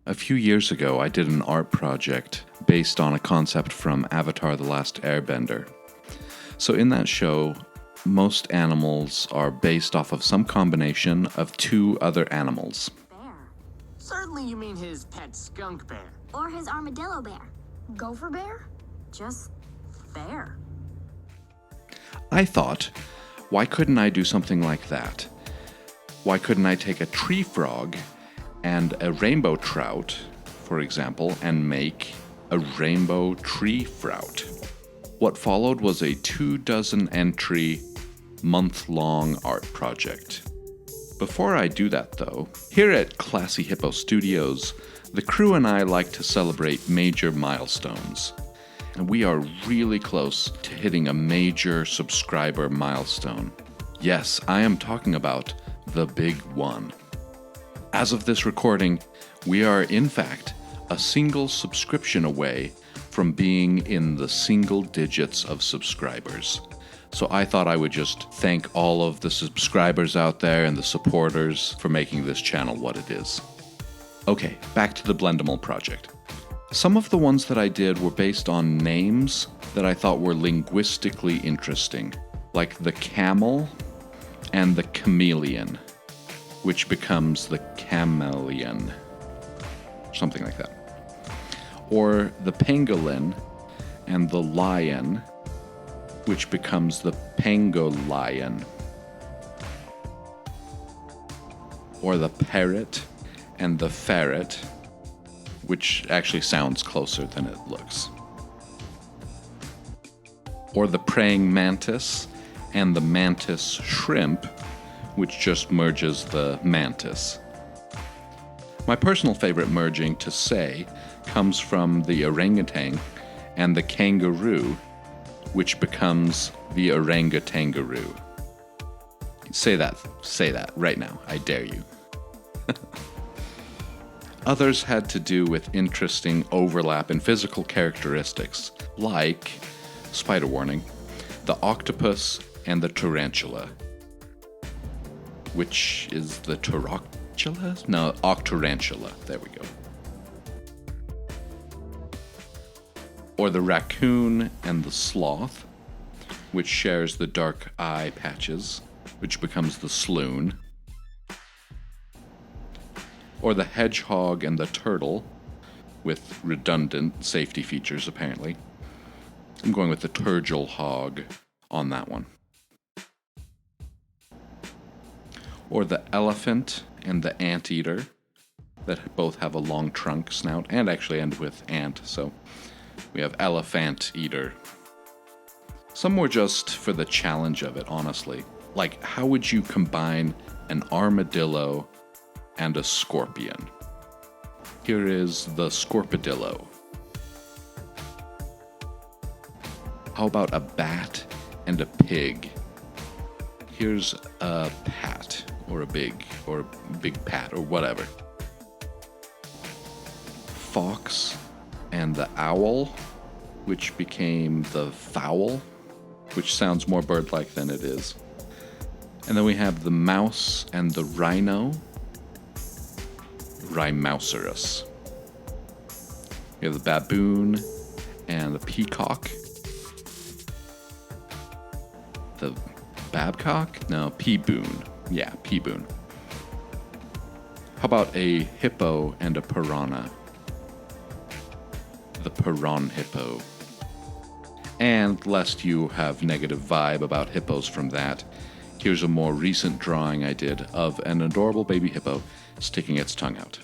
A few years ago, I did an art project based on a concept from Avatar: The Last Airbender. So in that show, most animals are based off of some combination of two other animals. Bear. Certainly you mean his pet skunk bear. Or his armadillo bear. Gopher bear? Just bear. I thought, why couldn't I do something like that? Why couldn't I take a tree frog and a rainbow trout, for example, and make a rainbow tree trout? What followed was a 24 entry, month-long art project. Before I do that though, here at Classy Hippo Studios, the crew and I like to celebrate major milestones. And we are really close to hitting a major subscriber milestone. Yes, I am talking about the big one. As of this recording, we are in fact a single subscription away from being in the single digits of subscribers. So I thought I would just thank all of the subscribers out there and the supporters for making this channel what it is. Okay, back to the Blendimal project. Some of the ones that I did were based on names that I thought were linguistically interesting, like the camel and the chameleon, which becomes the chameleon, something like that. Or the pangolin and the lion, which becomes the pangolion. Or the parrot and the ferret, which actually sounds closer than it looks. Or the praying mantis and the mantis shrimp, which just merges the mantis. My personal favorite merging to say comes from the orangutan and the kangaroo, which becomes the orangutangaroo. Say that right now, I dare you. Others had to do with interesting overlap in physical characteristics, like, spider warning, the octopus and the tarantula. Which is the tarantula? No, octarantula. There we go. Or the raccoon and the sloth, which shares the dark eye patches, which becomes the sloon. Or the hedgehog and the turtle, with redundant safety features apparently. I'm going with the turgel hog on that one. Or the elephant and the anteater, that both have a long trunk snout and actually end with ant, so we have elephant eater. Some were just for the challenge of it, honestly. Like, how would you combine an armadillo and a scorpion? Here is the scorpidillo. How about a bat and a pig? Here's a pat, or a big pat, or whatever. Fox and the owl, which became the fowl, which sounds more bird-like than it is. And then we have the mouse and the rhino, rhinoceros. We have the baboon and the peacock. The babcock? No, peaboon. Yeah, peaboon. How about a hippo and a piranha? The piran hippo. And lest you have negative vibe about hippos from that, here's a more recent drawing I did of an adorable baby hippo sticking its tongue out.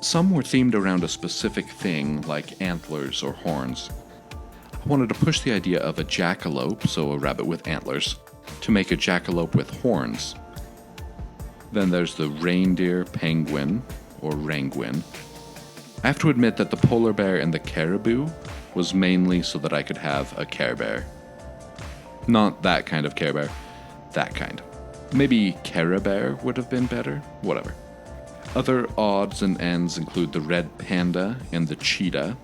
Some were themed around a specific thing, like antlers or horns. I wanted to push the idea of a jackalope, so a rabbit with antlers, to make a jackalope with horns. Then there's the reindeer penguin, or ranguin. I have to admit that the polar bear and the caribou was mainly so that I could have a Care Bear. Not that kind of Care Bear, that kind. Maybe Care Bear would have been better, whatever. Other odds and ends include the red panda and the cheetah,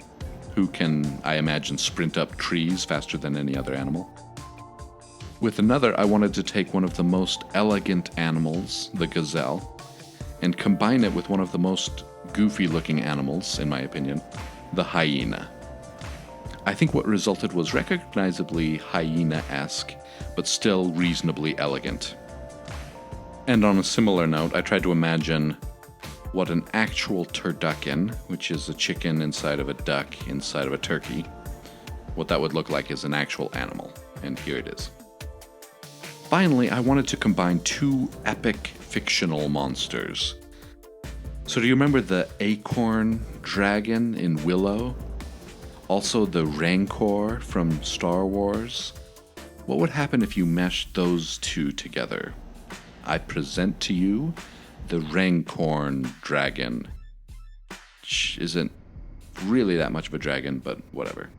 who can, I imagine, sprint up trees faster than any other animal. With another, I wanted to take one of the most elegant animals, the gazelle, and combine it with one of the most goofy-looking animals, in my opinion, the hyena. I think what resulted was recognizably hyena-esque, but still reasonably elegant. And on a similar note, I tried to imagine what an actual turducken, which is a chicken inside of a duck inside of a turkey, what that would look like as an actual animal. And here it is. Finally, I wanted to combine two epic fictional monsters. So do you remember the acorn dragon in Willow? Also the Rancor from Star Wars? What would happen if you meshed those two together? I present to you the Rancor dragon, which isn't really that much of a dragon, but whatever.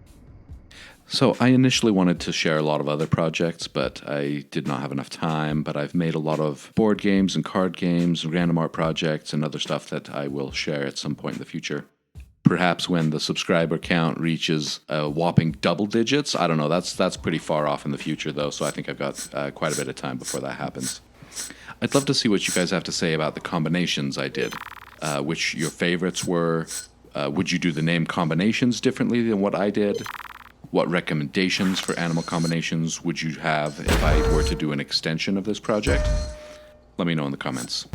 So I initially wanted to share a lot of other projects, but I did not have enough time. But I've made a lot of board games and card games and random art projects and other stuff that I will share at some point in the future. Perhaps when the subscriber count reaches a whopping double digits. I don't know, that's pretty far off in the future though, so I think I've got quite a bit of time before that happens. I'd love to see what you guys have to say about the combinations I did, which your favorites were. Would you do the name combinations differently than what I did? What recommendations for animal combinations would you have if I were to do an extension of this project? Let me know in the comments.